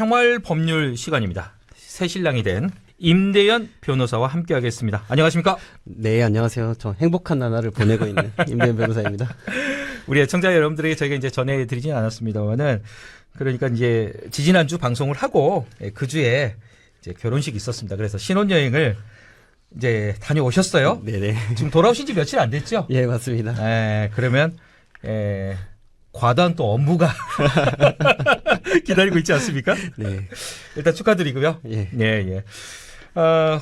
생활법률 시간입니다. 새신랑이 된 임대연 변호사와 함께하겠습니다. 안녕하십니까? 네, 안녕하세요. 저 행복한 나날을 보내고 있는 임대연 변호사입니다. 우리 애청자 여러분들에게 저희가 이제 전해드리진 않았습니다만은 그러니까 이제 지지난주 방송을 하고 그 주에 이제 결혼식이 있었습니다. 그래서 신혼여행을 이제 다녀오셨어요. 네네. 지금 돌아오신 지 며칠 안 됐죠? 예, 맞습니다. 그러면 과도한 또 업무가 기다리고 있지 않습니까? 네. 일단 축하드리고요. 예. 예.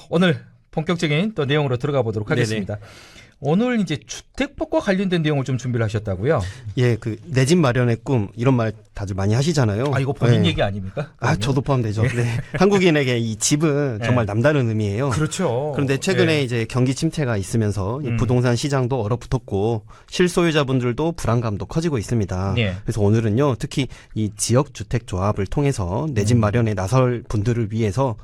오늘 본격적인 또 내용으로 들어가 보도록 하겠습니다. 네네. 오늘 이제 주택법과 관련된 내용을 좀 준비를 하셨다고요? 예, 내 집 마련의 꿈 이런 말 다들 많이 하시잖아요. 이거 본인 네. 얘기 아닙니까? 저도 포함되죠. 네. 한국인에게 이 집은 정말 남다른 의미예요. 그렇죠. 그런데 최근에 이제 경기 침체가 있으면서 이 부동산 시장도 얼어붙었고 실소유자분들도 불안감도 커지고 있습니다. 예. 그래서 오늘은요, 특히 이 지역주택조합을 통해서 내 집 마련에 나설 분들을 위해서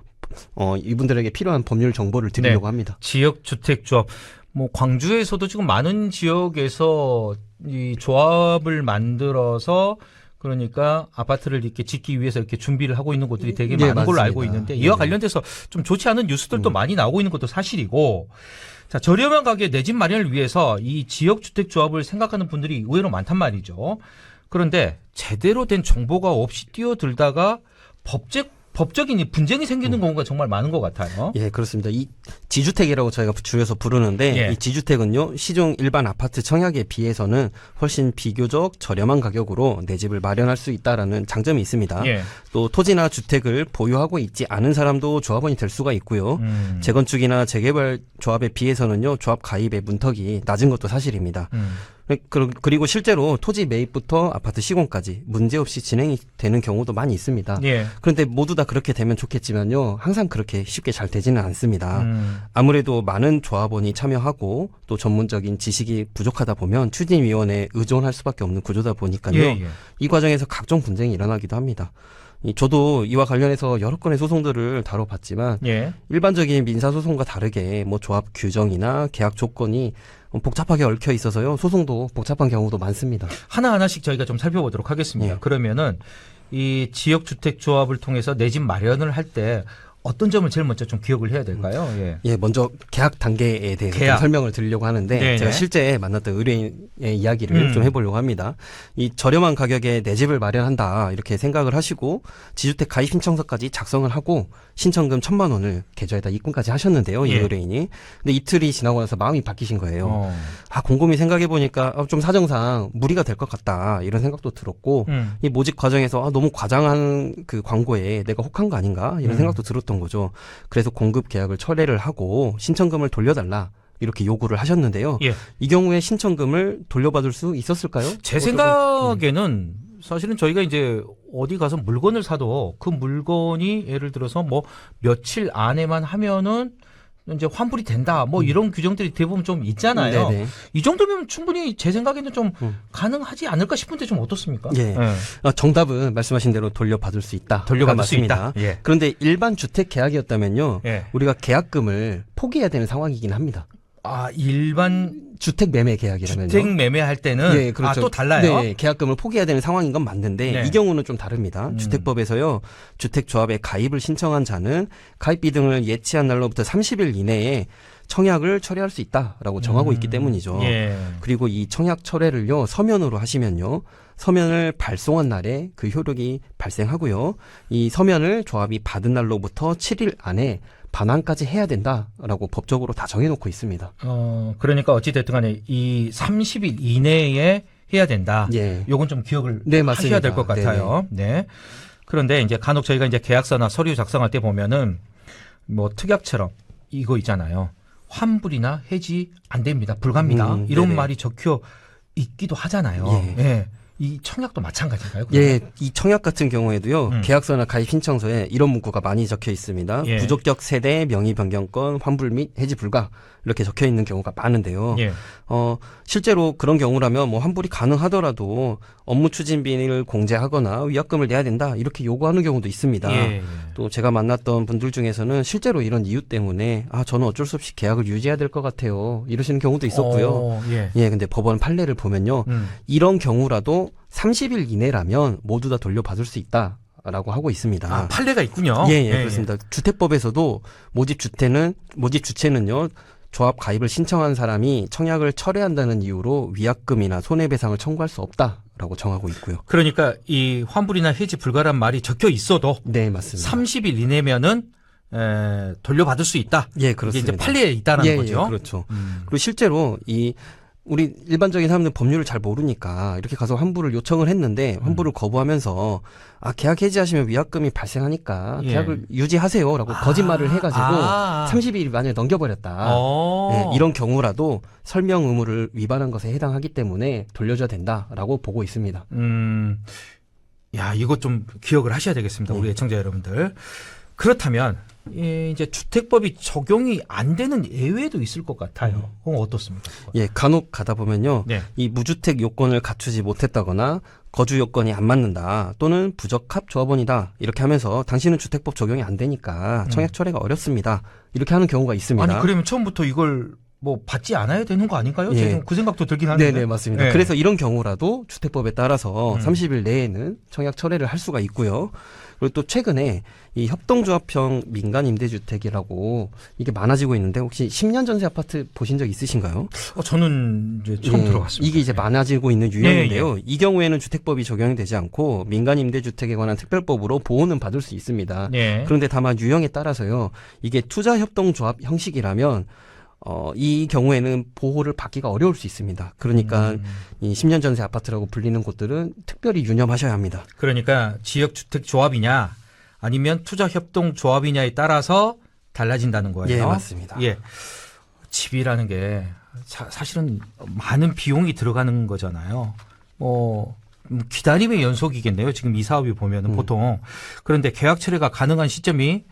이분들에게 필요한 법률 정보를 드리려고 합니다. 지역주택조합. 뭐 광주에서도 지금 많은 지역에서 이 조합을 만들어서 그러니까 아파트를 이렇게 짓기 위해서 이렇게 준비를 하고 있는 곳들이 되게 네, 많은 걸로 맞습니다. 알고 있는데 이와 관련돼서 좀 좋지 않은 뉴스들도 많이 나오고 있는 것도 사실이고, 자, 저렴한 가격에 내 집 마련을 위해서 이 지역주택조합을 생각하는 분들이 의외로 많단 말이죠. 그런데 제대로 된 정보가 없이 뛰어들다가 법적인 분쟁이 생기는 경우가 정말 많은 것 같아요. 예, 그렇습니다. 이 지주택이라고 저희가 줄여서 부르는데 예. 이 지주택은요, 시중 일반 아파트 청약에 비해서는 훨씬 비교적 저렴한 가격으로 내 집을 마련할 수 있다라는 장점이 있습니다. 예. 또 토지나 주택을 보유하고 있지 않은 사람도 조합원이 될 수가 있고요. 재건축이나 재개발 조합에 비해서는요, 조합 가입의 문턱이 낮은 것도 사실입니다. 그리고 실제로 토지 매입부터 아파트 시공까지 문제없이 진행이 되는 경우도 많이 있습니다. 예. 그런데 모두 다 그렇게 되면 좋겠지만요, 항상 그렇게 쉽게 잘 되지는 않습니다. 아무래도 많은 조합원이 참여하고 또 전문적인 지식이 부족하다 보면 추진위원회에 의존할 수밖에 없는 구조다 보니까요. 예. 이 과정에서 각종 분쟁이 일어나기도 합니다. 저도 이와 관련해서 여러 건의 소송들을 다뤄봤지만 예. 일반적인 민사소송과 다르게 뭐 조합 규정이나 계약 조건이 복잡하게 얽혀 있어서요, 소송도 복잡한 경우도 많습니다. 하나하나씩 저희가 좀 살펴보도록 하겠습니다. 예. 그러면은 이 지역주택조합을 통해서 내 집 마련을 할 때 어떤 점을 제일 먼저 좀 기억을 해야 될까요? 예. 예, 먼저 계약 단계에 대해서 계약. 좀 설명을 드리려고 하는데 네네. 제가 실제 만났던 의뢰인의 이야기를 좀 해보려고 합니다. 이 저렴한 가격에 내 집을 마련한다 이렇게 생각을 하시고 지주택 가입 신청서까지 작성을 하고 신청금 1,000만 원을 계좌에다 입금까지 하셨는데요, 이 예. 의뢰인이. 근데 이틀이 지나고 나서 마음이 바뀌신 거예요. 어. 곰곰이 생각해보니까 좀 사정상 무리가 될 것 같다 이런 생각도 들었고 이 모집 과정에서 너무 과장한 그 광고에 내가 혹한 거 아닌가 이런 생각도 들었던 거죠. 그래서 공급 계약을 철회를 하고 신청금을 돌려달라 이렇게 요구를 하셨는데요. 예. 이 경우에 신청금을 돌려받을 수 있었을까요? 제 생각에는 사실은 저희가 이제 어디 가서 물건을 사도 그 물건이 예를 들어서 뭐 며칠 안에만 하면은 이제 환불이 된다. 뭐 이런 규정들이 대부분 좀 있잖아요. 네네. 이 정도면 충분히 제 생각에는 좀 가능하지 않을까 싶은데 좀 어떻습니까? 예. 정답은 말씀하신 대로 돌려받을 수 있다. 돌려받을 수 맞습니다. 있다. 예. 그런데 일반 주택 계약이었다면요, 예. 우리가 계약금을 포기해야 되는 상황이긴 합니다. 일반 주택 매매 계약이라면요. 주택 매매할 때는 네, 그렇죠. 또 달라요. 네, 계약금을 포기해야 되는 상황인 건 맞는데 네. 이 경우는 좀 다릅니다. 주택법에서요, 주택조합에 가입을 신청한 자는 가입비 등을 예치한 날로부터 30일 이내에 청약을 철회할 수 있다라고 정하고 있기 때문이죠. 예. 그리고 이 청약 철회를요, 서면으로 하시면요, 서면을 발송한 날에 그 효력이 발생하고요, 이 서면을 조합이 받은 날로부터 7일 안에 반환까지 해야 된다라고 법적으로 다 정해놓고 있습니다. 그러니까 어찌됐든 간에 이 30일 이내에 해야 된다. 예. 요건 좀 기억을 네, 맞습니다. 하셔야 될 것 같아요. 네. 그런데 이제 간혹 저희가 이제 계약서나 서류 작성할 때 보면은 뭐 특약처럼 이거 있잖아요. 환불이나 해지 안 됩니다. 불가합니다. 이런 네네. 말이 적혀 있기도 하잖아요. 예. 예. 이 청약도 마찬가지인가요? 그러면? 예, 이 청약 같은 경우에도 계약서나 가입 신청서에 이런 문구가 많이 적혀 있습니다. 예. 부적격 세대 명의 변경권 환불 및 해지 불가 이렇게 적혀 있는 경우가 많은데요. 예. 실제로 그런 경우라면 뭐 환불이 가능하더라도 업무 추진비를 공제하거나 위약금을 내야 된다 이렇게 요구하는 경우도 있습니다. 예. 또 제가 만났던 분들 중에서는 실제로 이런 이유 때문에 저는 어쩔 수 없이 계약을 유지해야 될 것 같아요 이러시는 경우도 있었고요. 예. 근데 법원 판례를 보면요, 이런 경우라도 30일 이내라면 모두 다 돌려받을 수 있다. 된다라고 하고 있습니다. 아, 판례가 있군요. 예, 그렇습니다. 주택법에서도 모집 주체는요. 조합 가입을 신청한 사람이 청약을 철회한다는 이유로 위약금이나 손해배상을 청구할 수 없다라고 정하고 있고요. 그러니까 이 환불이나 해지 불가란 말이 적혀 있어도 네, 맞습니다. 30일 이내면은 돌려받을 수 있다. 예, 그렇습니다. 이게 이제 판례에 있다는 거죠. 예, 그렇죠. 그리고 실제로 우리 일반적인 사람들은 법률을 잘 모르니까 이렇게 가서 환불을 요청을 했는데 환불을 거부하면서 계약 해지하시면 위약금이 발생하니까 예. 계약을 유지하세요라고 거짓말을 해가지고 30일이 만약에 넘겨버렸다. 예, 이런 경우라도 설명 의무를 위반한 것에 해당하기 때문에 돌려줘야 된다라고 보고 있습니다. 야, 이거 좀 기억을 하셔야 되겠습니다. 우리 애청자 여러분들. 그렇다면 이제 주택법이 적용이 안 되는 예외도 있을 것 같아요. 그건 어떻습니까? 예, 간혹 가다 보면요. 네. 이 무주택 요건을 갖추지 못했다거나 거주 요건이 안 맞는다 또는 부적합 조합원이다 이렇게 하면서 당신은 주택법 적용이 안 되니까 청약 철회가 어렵습니다. 이렇게 하는 경우가 있습니다. 아니, 그러면 처음부터 이걸 뭐 받지 않아야 되는 거 아닌가요? 예. 제가 그 생각도 들긴 하는데. 네네, 맞습니다. 네. 그래서 이런 경우라도 주택법에 따라서 30일 내에는 청약 철회를 할 수가 있고요. 그리고 또 최근에 이 협동조합형 민간임대주택이라고 이게 많아지고 있는데 혹시 10년 전세 아파트 보신 적 있으신가요? 저는 이제 처음 들어봤습니다. 이게 이제 많아지고 있는 유형인데요. 이 경우에는 주택법이 적용이 되지 않고 민간임대주택에 관한 특별법으로 보호는 받을 수 있습니다. 네. 그런데 다만 유형에 따라서요. 이게 투자협동조합 형식이라면 이 경우에는 보호를 받기가 어려울 수 있습니다. 그러니까 이 10년 전세 아파트라고 불리는 곳들은 특별히 유념하셔야 합니다. 그러니까 지역주택조합이냐 아니면 투자협동조합이냐에 따라서 달라진다는 거예요. 예, 맞습니다. 예. 집이라는 게 사실은 많은 비용이 들어가는 거잖아요. 기다림의 연속이겠네요. 지금 이 사업이 보면은 보통. 그런데 계약 철회가 가능한 시점이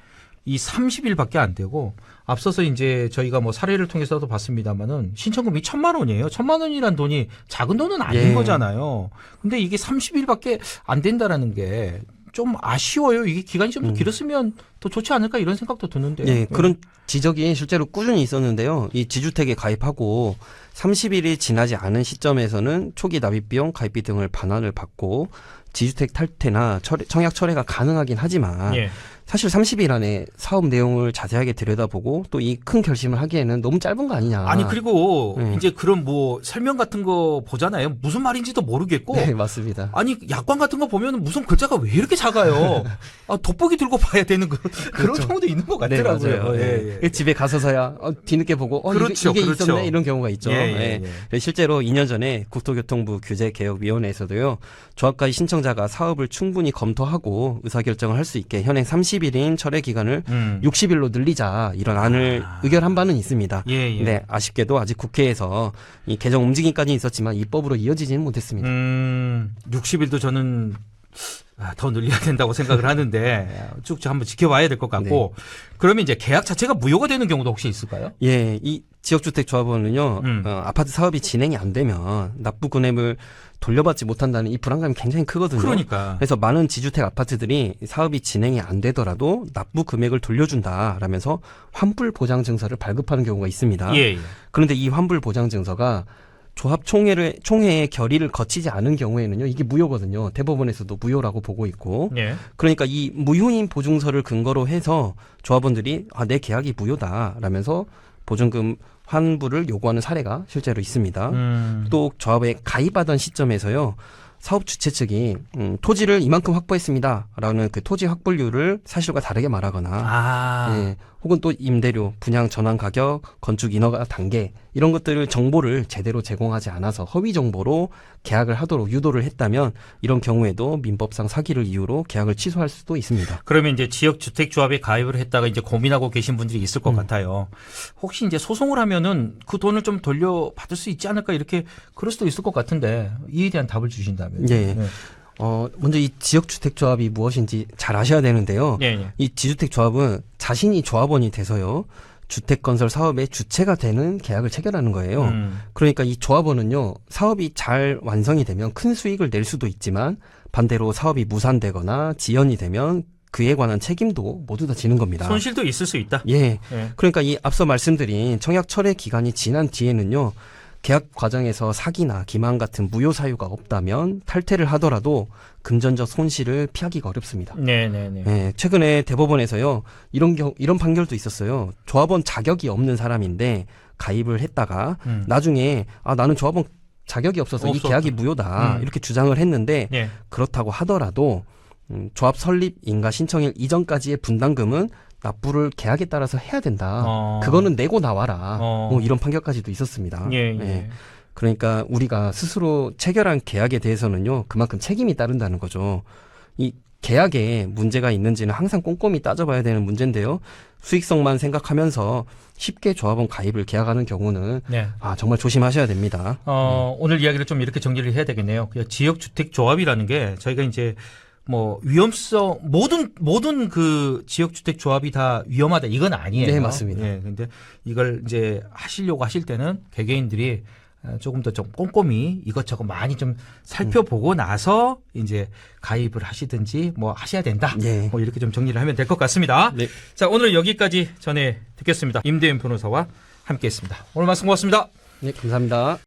이 30일밖에 안 되고 앞서서 이제 저희가 뭐 사례를 통해서도 봤습니다만은 신청금이 1,000만 원이에요. 1,000만 원이란 돈이 작은 돈은 아닌 예. 거잖아요. 근데 이게 30일밖에 안 된다라는 게 좀 아쉬워요. 이게 기간이 좀 더 길었으면 더 좋지 않을까 이런 생각도 드는데요. 예, 그런 지적이 실제로 꾸준히 있었는데요. 이 지주택에 가입하고 30일이 지나지 않은 시점에서는 초기 납입비용, 가입비 등을 반환을 받고 지주택 탈퇴나 청약 철회가 가능하긴 하지만 예. 사실 30일 안에 사업 내용을 자세하게 들여다보고 또 이 큰 결심을 하기에는 너무 짧은 거 아니냐. 아니 그리고 네. 이제 그런 뭐 설명 같은 거 보잖아요. 무슨 말인지도 모르겠고. 네, 맞습니다. 아니 약관 같은 거 보면 무슨 글자가 왜 이렇게 작아요? 돋보기 들고 봐야 되는 그런 경우도 있는 것 네, 같더라고요. 맞아요. 예, 예. 집에 가서서야 뒤늦게 보고 그렇죠, 이게 그렇죠. 있었네 이런 경우가 있죠. 예. 예. 실제로 2년 전에 국토교통부 규제개혁위원회에서도요. 조합가입 신청자가 사업을 충분히 검토하고 의사결정을 할 수 있게 현행 30일인 철회 기간을 60일로 늘리자 이런 안을 의결한 바는 있습니다. 예. 네, 아쉽게도 아직 국회에서 이 개정 움직임까지 있었지만 입법으로 이어지지는 못했습니다. 60일도 저는 더 늘려야 된다고 생각을 하는데 쭉 한번 지켜봐야 될 것 같고 그러면 이제 계약 자체가 무효가 되는 경우도 혹시 있을까요? 예, 이 지역주택조합원은요, 아파트 사업이 진행이 안 되면 납부 금액을 돌려받지 못한다는 이 불안감이 굉장히 크거든요. 그러니까. 그래서 많은 지주택 아파트들이 사업이 진행이 안 되더라도 납부 금액을 돌려준다라면서 환불 보장 증서를 발급하는 경우가 있습니다. 예. 그런데 이 환불 보장 증서가 조합 총회의 결의를 거치지 않은 경우에는요, 이게 무효거든요. 대법원에서도 무효라고 보고 있고. 예. 그러니까 이 무효인 보증서를 근거로 해서 조합원들이 내 계약이 무효다라면서 보증금 환불을 요구하는 사례가 실제로 있습니다. 또 조합에 가입하던 시점에서요. 사업 주체 측이 토지를 이만큼 확보했습니다라는 그 토지 확보율을 사실과 다르게 말하거나 예, 혹은 또 임대료, 분양 전환 가격, 건축 인허가 단계 이런 것들을 정보를 제대로 제공하지 않아서 허위 정보로 계약을 하도록 유도를 했다면 이런 경우에도 민법상 사기를 이유로 계약을 취소할 수도 있습니다. 그러면 이제 지역주택조합에 가입을 했다가 이제 고민하고 계신 분들이 있을 것 같아요. 혹시 이제 소송을 하면은 그 돈을 좀 돌려받을 수 있지 않을까 이렇게 그럴 수도 있을 것 같은데 이에 대한 답을 주신다면. 예. 먼저 이 지역주택조합이 무엇인지 잘 아셔야 되는데요. 예. 이 지주택조합은 자신이 조합원이 돼서요. 주택건설 사업의 주체가 되는 계약을 체결하는 거예요. 그러니까 이 조합원은요. 사업이 잘 완성이 되면 큰 수익을 낼 수도 있지만 반대로 사업이 무산되거나 지연이 되면 그에 관한 책임도 모두 다 지는 겁니다. 손실도 있을 수 있다. 예. 그러니까 이 앞서 말씀드린 청약 철회 기간이 지난 뒤에는요. 계약 과정에서 사기나 기망 같은 무효 사유가 없다면 탈퇴를 하더라도 금전적 손실을 피하기가 어렵습니다. 네네네. 예, 최근에 대법원에서요 이런 판결도 있었어요. 조합원 자격이 없는 사람인데 가입을 했다가 나중에 나는 조합원 자격이 없어서 이 계약이 무효다 이렇게 주장을 했는데 예. 그렇다고 하더라도 조합 설립 인가 신청일 이전까지의 분담금은 납부를 계약에 따라서 해야 된다. 그거는 내고 나와라. 뭐 이런 판결까지도 있었습니다. 예, 예. 예. 그러니까 우리가 스스로 체결한 계약에 대해서는요 그만큼 책임이 따른다는 거죠. 이 계약에 문제가 있는지는 항상 꼼꼼히 따져봐야 되는 문제인데요. 수익성만 생각하면서 쉽게 조합원 가입을 계약하는 경우는 네. 정말 조심하셔야 됩니다. 오늘 이야기를 좀 이렇게 정리를 해야 되겠네요. 지역주택조합이라는 게 저희가 이제 뭐 위험성 모든 그 지역주택 조합이 다 위험하다 이건 아니에요. 네, 맞습니다. 예, 근데 이걸 이제 하시려고 하실 때는 개개인들이 조금 더 좀 꼼꼼히 이것저것 많이 좀 살펴보고 나서 이제 가입을 하시든지 뭐 하셔야 된다. 네. 뭐 이렇게 좀 정리를 하면 될 것 같습니다. 네. 자, 오늘 여기까지 전해 듣겠습니다. 임대윤 변호사와 함께했습니다. 오늘 말씀 고맙습니다. 네, 감사합니다.